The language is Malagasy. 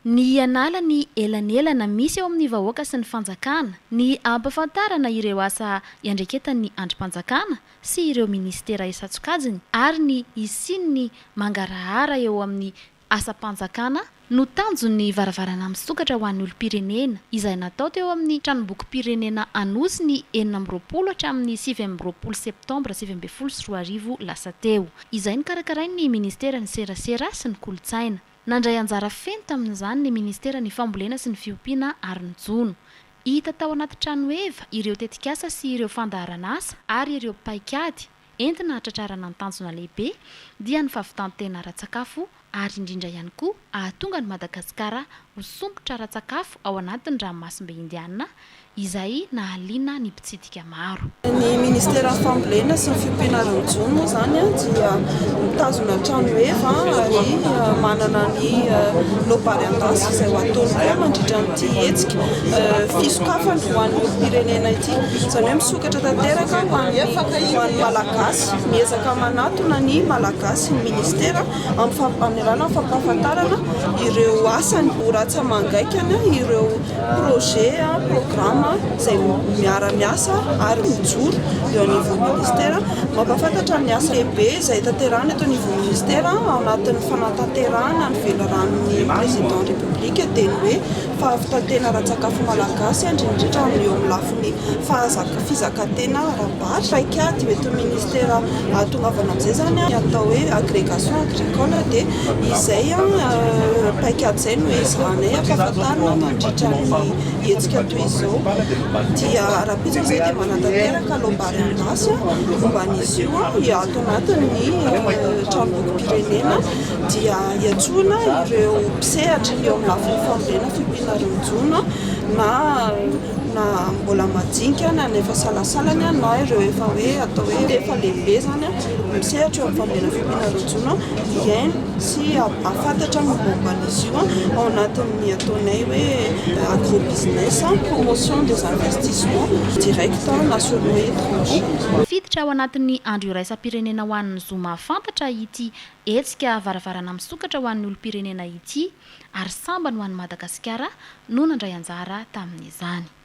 Ny anala ny elanelana misy eo amin'ny vahoaka sy ny fanjakana, ny ampafantarana ireo asa iandraiketan'ny andrim-panjakana sy ireo ministera isan-tsokajiny ary ny isin'ny mangarahara eo amin'ny asa-panjakana no tanjon'ny Varavarana misokatra ho an'ny olom-pirenena izay natao teo amin'ny tranombokim-pirenena Anosy ny 20 hatramin'ny 20 septambra 2024 lasa teo. Izay ny karakarain'ny ministera ny serasera sy ny kolotsaina. Nandray anjara feno tamin'izany ny ministera ny fambolena sy ny fiompiana ary ny jono. Hita tao anaty trano eva ireo tetikasa sy ireo fandaharana asa ary ireo paikady entina hatratrarana ny tanjona lehibe dia ny fahavitantena ara-tsakafo ary indrindra ihany koa ahatonga ny Madagasikara ho sompotra ara-tsakafo ao anatin'ny ranomasimbe indiana izay nahaliana ny mpitsidika maro. Ny ministera fambolena sy ny fiompiana ary ny jono moa zany dia mitazona trano eva ary manana ny lobary andasy izay ho ataony koa mandritra n'ity hetsika fisokafana ho an'ny olom-pirenena ity. Izany hoe misokatra tanteraka ho an'ny malagasy, miezaka manatona ny malagasy ny ministera amin'ny alàlan'ny fampahafantarana ireo asany ho ratsa mangaikana, ireo projet, programme izay miara-miasa ary mijoro eo anivon'ny ministera, mampafantatra ny asa lehibe izay tanterahana eto anivon'ny ministera ao anatin'ny fanatanterahana ny velaran'ny président république dia ny hoe fahavitantena ara-tsakafo malagasy indrindra eo amin'ny lafiny fizakantena ara-bary. Paikady eto ministera tongavana amin'izay zany atao hoe agrégation agricole dia izay paikady izay no izanay ampahafantarana mandritra ny hetsika toy izao dia rapitsa izay dia manatanteraka lobary andasy momban'izy io ato anatin'ny tranombokim-pirenena dia hiantsoana ireo mpisehatra eo amin'ny lafiny fambolena fiompiana ary ny jono na mbola majinika na efa salasalany na ireo efa hoe atao hoe efa lehibe zany misehatra eo amin'ny fambolena fiompiana ary ny jono iainy sy afantatra ny momban'izy io ao anatin'ny ataonay hoe agrobusiness, promotion des investissements directs nationaux et étrangers. Fiditra ao anatin'ny andro iraisam-pirenena ho an'ny zo mahafantatra ity hetsika Varavarana misokatra ho an'ny olom-pirenena ity ary sambany ho an'ny Madagasikara no nandray anjara tamin'izany.